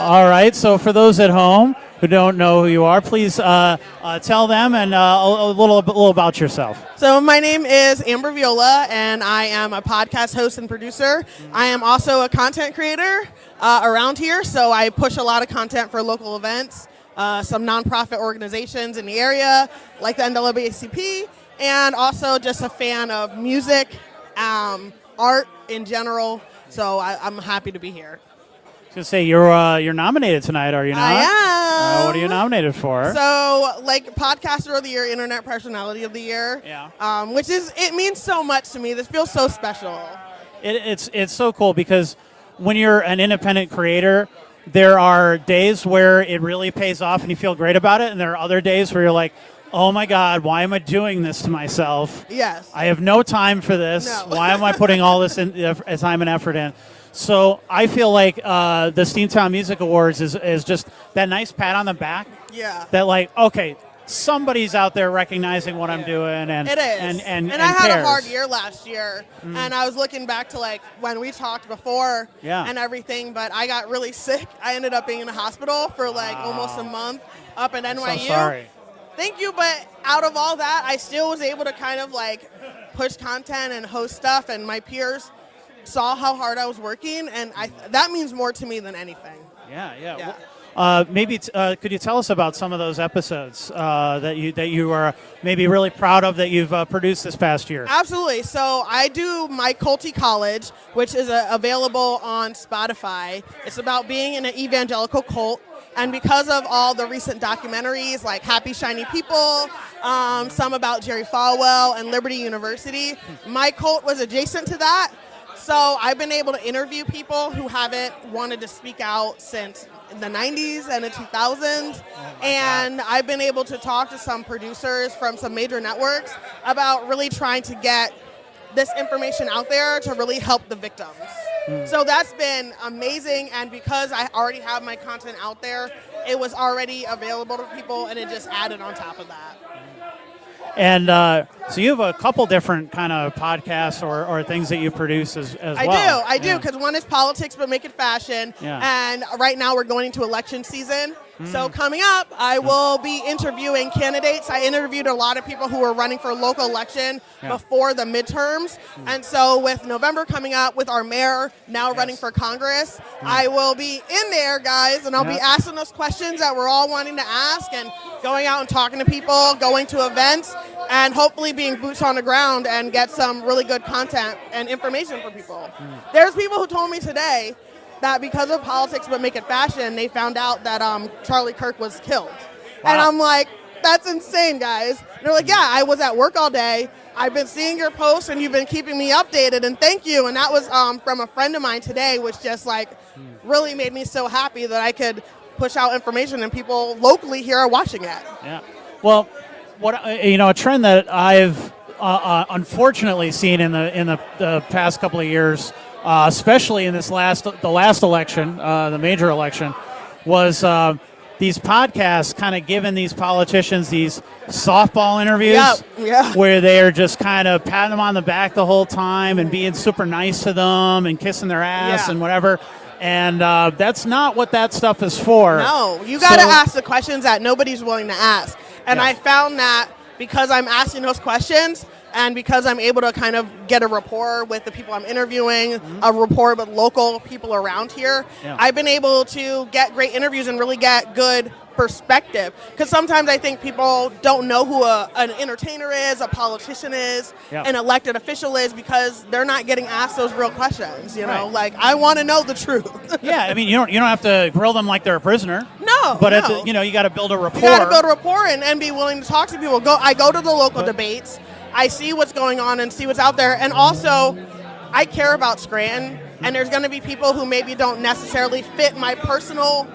All right. So for those at home who don't know who you are, please tell them and a little about yourself. So my name is Amber Viola, and I am a podcast host and producer. I am also a content creator around here, so I push a lot of content for local events, some nonprofit organizations in the area, like the NAACP, and also just a fan of music, art in general. So I'm happy to be here. I was going to say, you're nominated tonight, are you not? I am. What are you nominated for? So, like, Podcaster of the Year, Internet Personality of the Year. Yeah. Which it means so much to me. This feels so special. It's so cool because when you're an independent creator, there are days where it really pays off and you feel great about it, and there are other days where you're like, oh my God, why am I doing this to myself? Yes. I have no time for this. No. Why am I putting all this time and effort in? So I feel like the Steamtown Music Awards is just that nice pat on the back. Yeah. That like, okay, somebody's out there recognizing what I'm doing, and it is. And I had cares. a hard year last year, and I was looking back to like when we talked before and everything, but I got really sick. I ended up being in a hospital for like almost a month up in NYU. So sorry. Thank you, but out of all that, I still was able to kind of like push content and host stuff, and my peers saw how hard I was working, and that means more to me than anything. Yeah. Maybe could you tell us about some of those episodes that you are maybe really proud of that you've produced this past year? Absolutely. So I do My Culty College, which is available on Spotify. It's about being in an evangelical cult. And because of all the recent documentaries like Happy Shiny People, some about Jerry Falwell and Liberty University, my cult was adjacent to that. So I've been able to interview people who haven't wanted to speak out since the 90s and the 2000s. And I've been able to talk to some producers from some major networks about really trying to get this information out there to really help the victims. So that's been amazing, and because I already have my content out there, it was already available to people, and it just added on top of that. And so you have a couple different kind of podcasts or things that you produce as well. I do, because one is Politics But Make It Fashion, and right now we're going into election season. So coming up, I will be interviewing candidates. I interviewed a lot of people who were running for local election before the midterms. And so with November coming up, with our mayor now running for Congress, I will be in there, guys, and I'll be asking those questions that we're all wanting to ask, and going out and talking to people, going to events, and hopefully being boots on the ground and get some really good content and information for people. There's people who told me today that because of Politics But Make It Fashion, they found out that Charlie Kirk was killed. Wow. And I'm like, that's insane, guys. And they're like, yeah, I was at work all day. I've been seeing your posts, and you've been keeping me updated, and thank you. And that was from a friend of mine today, which just like really made me so happy that I could push out information, and people locally here are watching it. Yeah. Well, a trend that I've unfortunately seen in the past couple of years, especially in the last election, the major election, was these podcasts kind of giving these politicians these softball interviews where they are just kind of patting them on the back the whole time and being super nice to them and kissing their ass and whatever. And that's not what that stuff is for. No, you got to ask the questions that nobody's willing to ask. And I found that because I'm asking those questions, and because I'm able to kind of get a rapport with the people I'm interviewing, a rapport with local people around here, I've been able to get great interviews and really get good perspective. Because sometimes I think people don't know who an entertainer is, a politician is, an elected official is, because they're not getting asked those real questions. You know, like, I want to know the truth. I mean, you don't have to grill them like they're a prisoner. No, but you got to build a rapport. You got to build a rapport and be willing to talk to people. I go to the local debates. I see what's going on and see what's out there. And also, I care about Scranton, and there's going to be people who maybe don't necessarily fit my personal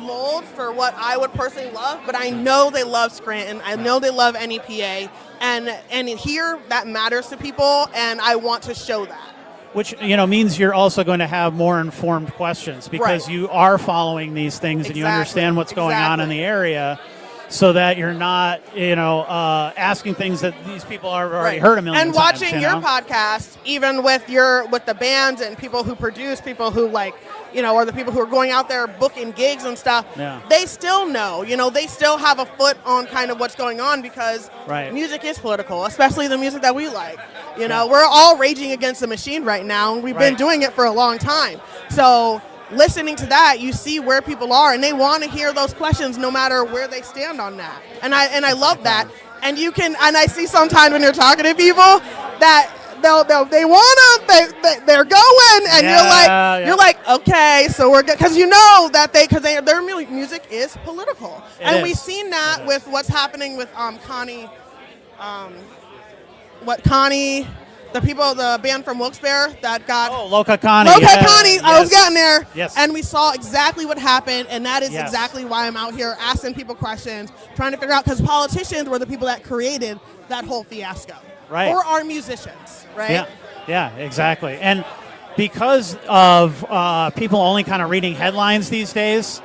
mold for what I would personally love, but I know they love Scranton. I know they love NEPA, and here that matters to people, and I want to show that. Which means you're also going to have more informed questions because you are following these things and you understand what's going on in the area. so that you're not, asking things that these people have already heard a million and times. watching your podcast, even with the bands and people who produce, people who or the people who are going out there booking gigs and stuff, they still know, they still have a foot on kind of what's going on because music is political, especially the music that we like. We're all raging against the machine right now, and we've been doing it for a long time. So listening to that, you see where people are, and they want to hear those questions no matter where they stand on that. And I love that. And I see sometimes when you're talking to people that they wanna, they're going, and you're like, okay, so we're good, because because their music is political, we've seen that with what's happening with Connie, the band from Wilkes-Barre that got Loca Connie. Connie, I was getting there, yes. And we saw exactly what happened, and that is exactly why I'm out here asking people questions, trying to figure out, because politicians were the people that created that whole fiasco. Right. Or our musicians, right? Yeah, exactly. And because of people only kind of reading headlines these days,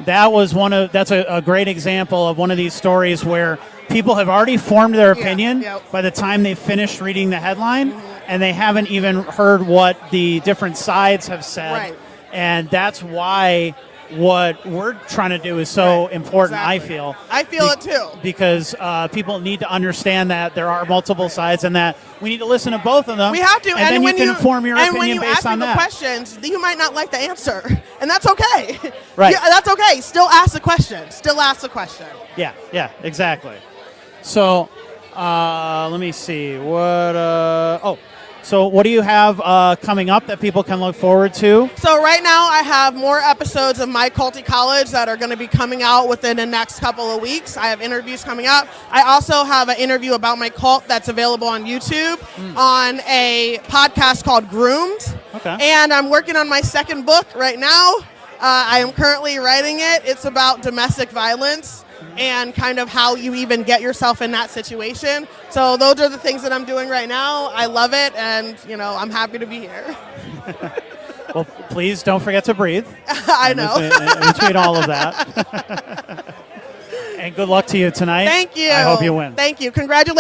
that's a great example of one of these stories where people have already formed their opinion by the time they finished reading the headline, and they haven't even heard what the different sides have said. Right. And that's why what we're trying to do is so important, exactly. I feel it too. Because people need to understand that there are multiple sides and that we need to listen to both of them. We have to. And then you can form your opinion based on that. And when you ask people questions, you might not like the answer. And that's okay. Right. That's okay. Still ask the question. Yeah, exactly. So let me see. So what do you have coming up that people can look forward to? So right now I have more episodes of My Culty College that are going to be coming out within the next couple of weeks. I have interviews coming up. I also have an interview about my cult that's available on YouTube on a podcast called Groomed. Okay. And I'm working on my second book right now. I am currently writing it. It's about domestic violence and kind of how you even get yourself in that situation. So those are the things that I'm doing right now. I love it, and I'm happy to be here. Well, please don't forget to breathe. I know. In between all of that. And good luck to you tonight. Thank you. I hope you win. Thank you. Congratulations.